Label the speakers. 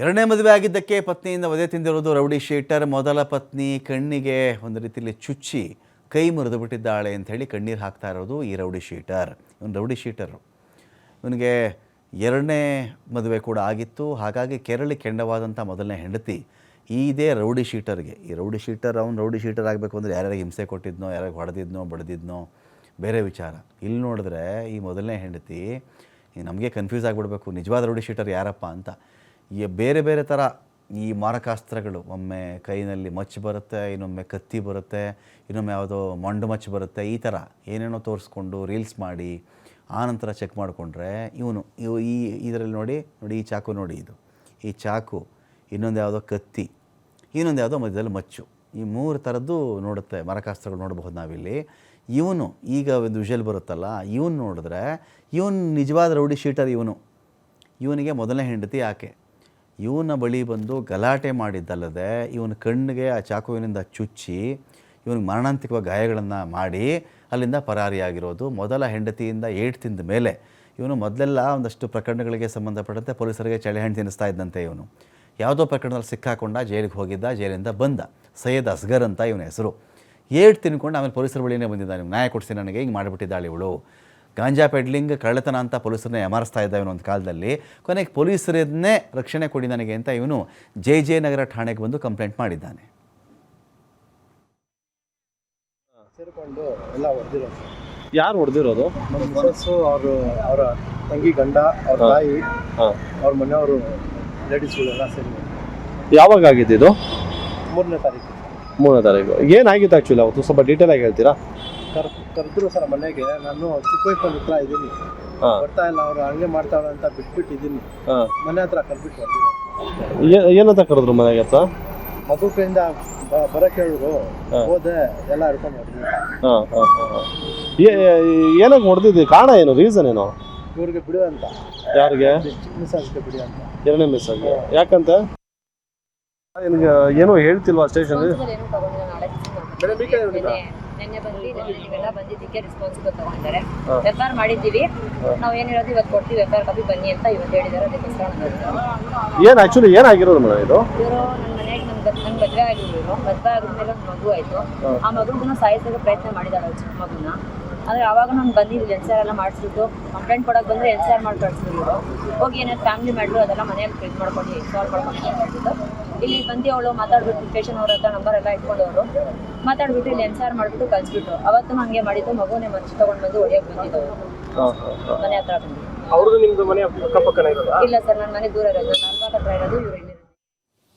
Speaker 1: ಎರಡನೇ ಮದುವೆ ಆಗಿದ್ದಕ್ಕೆ ಪತ್ನಿಯಿಂದ ವಧೆ ತಿಂದಿರೋದು ರೌಡಿ ಶೀಟರ್. ಮೊದಲ ಪತ್ನಿ ಕಣ್ಣಿಗೆ ಒಂದು ರೀತಿಯಲ್ಲಿ ಚುಚ್ಚಿ ಕೈ ಮುರಿದು ಬಿಟ್ಟಿದ್ದಾಳೆ ಅಂತ ಹೇಳಿ ಕಣ್ಣೀರು ಹಾಕ್ತಾ ಇರೋದು ಈ ರೌಡಿ ಶೀಟರ್. ಇವನು ರೌಡಿ ಶೀಟರು. ಇವನಿಗೆ ಎರಡನೇ ಮದುವೆ ಕೂಡ ಆಗಿತ್ತು. ಹಾಗಾಗಿ ಕೆರಳಿ ಕೆಂಡವಾದಂಥ ಮೊದಲನೇ ಹೆಂಡತಿ ಇದೇ ರೌಡಿ ಶೀಟರ್ಗೆ. ಈ ರೌಡಿ ಶೀಟರ್ ಅವ್ನು ರೌಡಿ ಶೀಟರ್ ಆಗಬೇಕು ಅಂದರೆ ಯಾರ್ಯಾರಿಗೆ ಹಿಂಸೆ ಕೊಟ್ಟಿದ್ನೋ, ಯಾರಿಗೆ ಹೊಡೆದಿದ್ನೋ ಬಡ್ದಿದ್ನೋ ಬೇರೆ ವಿಚಾರ. ಇಲ್ಲಿ ನೋಡಿದ್ರೆ ಈ ಮೊದಲನೇ ಹೆಂಡತಿ ನಮಗೆ ಕನ್ಫ್ಯೂಸ್ ಆಗಿಬಿಡ್ಬೇಕು, ನಿಜವಾದ ರೌಡಿ ಶೀಟರ್ ಯಾರಪ್ಪ ಅಂತ. ಈ ಬೇರೆ ಬೇರೆ ಥರ ಈ ಮಾರಕಾಸ್ತ್ರಗಳು, ಒಮ್ಮೆ ಕೈನಲ್ಲಿ ಮಚ್ಚು ಬರುತ್ತೆ, ಇನ್ನೊಮ್ಮೆ ಕತ್ತಿ ಬರುತ್ತೆ, ಇನ್ನೊಮ್ಮೆ ಯಾವುದೋ ಮೊಂಡು ಮಚ್ಚು ಬರುತ್ತೆ, ಈ ಥರ ಏನೇನೋ ತೋರಿಸ್ಕೊಂಡು ರೀಲ್ಸ್ ಮಾಡಿ ಆನಂತರ ಚೆಕ್ ಮಾಡಿಕೊಂಡ್ರೆ ಇದರಲ್ಲಿ ನೋಡಿ ಈ ಚಾಕು ನೋಡಿ, ಈ ಚಾಕು, ಇನ್ನೊಂದು ಯಾವುದೋ ಕತ್ತಿ, ಇನ್ನೊಂದು ಯಾವುದೋ ಮಧ್ಯದಲ್ಲಿ ಮಚ್ಚು, ಈ ಮೂರು ಥರದ್ದು ನೋಡುತ್ತೆ ಮಾರಕಾಸ್ತ್ರಗಳು ನೋಡಬಹುದು ನಾವಿಲ್ಲಿ. ಇವನು ಈಗ ಒಂದು ವಿಷಲ್ ಬರುತ್ತಲ್ಲ, ಇವನು ನೋಡಿದ್ರೆ ಇವನು ನಿಜವಾದ ರೌಡಿ ಶೀಟರ್. ಇವನಿಗೆ ಮೊದಲನೇ ಹೆಂಡತಿ ಆಕೆ. ಇವನ ಬಳಿ ಬಂದು ಗಲಾಟೆ ಮಾಡಿದ್ದಲ್ಲದೆ ಇವನ ಕಣ್ಣಿಗೆ ಆ ಚಾಕುವಿನಿಂದ ಚುಚ್ಚಿ ಇವನಿಗೆ ಮರಣಾಂತಿಕವಾಗಿ ಗಾಯಗಳನ್ನು ಮಾಡಿ ಅಲ್ಲಿಂದ ಪರಾರಿಯಾಗಿರೋದು. ಮೊದಲ ಹೆಂಡತಿಯಿಂದ ಏಟು ತಿಂದ ಮೇಲೆ ಇವನು ಮೊದಲೆಲ್ಲ ಒಂದಷ್ಟು ಪ್ರಕರಣಗಳಿಗೆ ಸಂಬಂಧಪಟ್ಟಂತೆ ಪೊಲೀಸರಿಗೆ ಚಳೆಹಣ್ಣು ತಿನ್ನಿಸ್ತಾ ಇದ್ದಂತೆ. ಇವನು ಯಾವುದೋ ಪ್ರಕರಣದಲ್ಲಿ ಸಿಕ್ಕಾಕೊಂಡ, ಜೈಲಿಗೆ ಹೋಗಿದ್ದ, ಜೈಲಿಂದ ಬಂದ. ಸೈಯದ್ ಅಸ್ಗರ್ ಅಂತ ಇವನ ಹೆಸರು. ಏಟು ತಿನ್ಕೊಂಡು ಆಮೇಲೆ ಪೊಲೀಸರ ಬಳಿನೇ ಬಂದಿದ್ದ. ನೀವು ನ್ಯಾಯ ಕೊಡಿಸಿ ನನಗೆ, ಹಿಂಗೆ ಮಾಡಿಬಿಟ್ಟಿದ್ದಾಳೆ ಇವಳು. ಗಾಂಜಾ ಪೆಡ್ಲಿಂಗ್, ಕಳ್ಳತನ ಅಂತ ಪೊಲೀಸರನ್ನ ಎಮರಿಸ್ತಾ ಇದ್ದ ಇವನು ಒಂದು ಕಾಲದಲ್ಲಿ. ಕೊನೆಗೆ ಪೊಲೀಸರನ್ನೇ ರಕ್ಷಣೆ ಕೊಡಿ ನನಗೆ ಅಂತ ಇವನು ಜೆ ನಗರ ಠಾಣೆಗೆ ಬಂದು ಕಂಪ್ಲೇಂಟ್ ಮಾಡಿದ್ದಾನೆ.
Speaker 2: ಸೇರಿಕೊಂಡು ಎಲ್ಲ ಹೊಡೆದಿರೋದು.
Speaker 3: ಯಾರು ಹೊಡೆದಿರೋದು?
Speaker 2: ನಮ್ಮ ಮಿಸಸ್ಸು, ಅವರ ತಂಗಿ ಗಂಡ, ಅವ್ರ ತಾಯಿ, ಅವ್ರ ಮನೆಯವರು, ಲೇಡೀಸ್ಗಳೆಲ್ಲ ಸೇರಿ.
Speaker 3: ಯಾವಾಗ ಆಗಿದ್ದು?
Speaker 2: 3ನೇ ತಾರೀಕು.
Speaker 3: 3ನೇ ತಾರೀಕು. ಏನಾಗಿತ್ತು ಆ್ಯಕ್ಚುಲಿ ಅವತ್ತು? ಸ್ವಲ್ಪ ಡೀಟೇಲ್ ಆಗಿ ಹೇಳ್ತೀರಾ?
Speaker 2: ಕರೆದ್ರು ಸರ್ ಮನೆಗೆ. ನಾನು ಚಿಕ್ಕ ವೈಫಲ್ ಹತ್ರ ಇದ್ದೀನಿ, ಬರ್ತಾ ಇಲ್ಲ, ಅವ್ರು ಹಂಗೆ ಮಾಡ್ತಾವ್ರೆ ಅಂತ ಬಿಟ್ಬಿಟ್ಟಿದ್ದೀನಿ. ಮನೆ ಹತ್ರ ಕರ್ಬಿಟ್ಟು ಬರ್ತೀನಿ.
Speaker 3: ಏನಂತ ಕರೆದ್ರು ಮನೆಗೆ ಹತ್ರ?
Speaker 2: ಮಗು ಕೈಯಿಂದ ಬರಕ್ಕೆ ಹೇಳಿದ್ರು, ಹೋದೆ, ಎಲ್ಲ ಹಿಡ್ಕೊಂಡು ಹೊಡೆದ್ವಿ.
Speaker 3: ಏನಕ್ಕೆ ಹೊಡೆದಿದ್ವಿ? ಕಾರಣ ಏನು? ರೀಸನ್ ಏನು?
Speaker 2: ಇವ್ರಿಗೆ ಬಿಡು ಅಂತ.
Speaker 3: ಯಾರಿಗೆ?
Speaker 2: ಮಿಸ್ಸಾಸ್ಗೆ ಬಿಡಿ ಅಂತ.
Speaker 3: ಎರಡನೇ ಮಿಸ್ ಆಗಿ. ಯಾಕಂತ ಏನೋ ಹೇಳ್ತಿಲ್ವಾ ಸ್ಟೇಷನ್?
Speaker 4: ನೆನ್ನೆ ನೀವೆಲ್ಲ ಬಂದಿದ್ದಕ್ಕೆ ರೆಸ್ಪಾನ್ಸಿಬಲ್ ತಗೊಂಡಿದ್ದಾರೆ. ಎಫ್ಐಆರ್ ಮಾಡಿದ್ದೀವಿ, ನಾವು ಏನು ಹೇಳೋದು ಇವತ್ತು ಕೊಡ್ತೀವಿ, ಎಫ್ಐಆರ್ ಕಾಪಿ ಬನ್ನಿ ಅಂತ ಇವತ್ತು ಹೇಳಿದ್ದಾರೆ. ಅದಕ್ಕೋಸ್ಕರ
Speaker 3: ಏನು ಆ್ಯಕ್ಚುಲಿ ಏನಾಗಿರೋದು ಮೇಡಮ್ ಇದು?
Speaker 4: ಇವರು ನನ್ನ ಮನೆಗೆ ನಂಗೆ ಮದುವೆ ಆಗಿದ್ರು. ಮದುವೆ ಆಗಿದ್ಮೇಲೆ ಒಂದು ಮಗು ಆಯಿತು. ಆ ಮಗುನ ಸಾಯಿಸೋಕೆ ಪ್ರಯತ್ನ ಮಾಡಿದಾಳೆ ಚಿಕ್ಕ ಮಗುನ. ಆದರೆ ಆವಾಗ ನಾನು ಬಂದಿದ್ದು ಎನ್ ಸಿ ಆರ್ ಎಲ್ಲ ಮಾಡಿಸ್ಬಿಟ್ಟು ಕಂಪ್ಲೇಂಟ್ ಕೊಡೋಕೆ ಬಂದರೆ ಎನ್ ಸಿ ಆರ್ ಮಾಡಿ ಕಳಿಸ್ಬಿಟ್ಟು ಹೋಗಿ ಏನಾದ್ರು ಫ್ಯಾಮಿಲಿ ಮಾಡಿದ್ರು ಅದೆಲ್ಲ ಮನೆಯಲ್ಲಿ ಪ್ರಿಂಟ್ ಮಾಡ್ಕೊಂಡು ಸಾಲ್ವ್ ಮಾಡ್ಕೊಂಡು ಇಲ್ಲಿ ಬಂದು ಅವಳು ಮಾತಾಡ್ಬಿಟ್ಟು ಸ್ಟೇಷನ್ ಅವ್ರ ಹತ್ರ ನಂಬರ್ ಎಲ್ಲ ಇಟ್ಕೊಂಡವರು ಮಾತಾಡ್ಬಿಟ್ಟು ಇಲ್ಲಿ ಎನ್ ಸಿ ಆರ್ ಮಾಡಿಬಿಟ್ಟು ಕಳಿಸ್ಬಿಟ್ಟು ಅವತ್ತು ಹಂಗೆ ಮಾಡಿದ್ದು. ಮಗುನೇ ಮಚ್ಚಿ ತೊಗೊಂಡು ಬಂದು ಹೊಡೆಯೋಕೆ ಬಂದಿದ್ದವರು ಮನೆ ಹತ್ರ ಬಂದು.
Speaker 2: ಅವ್ರದ್ದು ನಿಮ್ದು ಮನೆ ಅಕ್ಕಪಕ್ಕನೇ ಇರೋದಾ?
Speaker 4: ಇಲ್ಲ ಸರ್, ನನ್ನ ಮನೆ ದೂರ ಇರೋದು, 4 ಹತ್ರ ಇರೋದು, ಇವರು ಇಲ್ಲಿ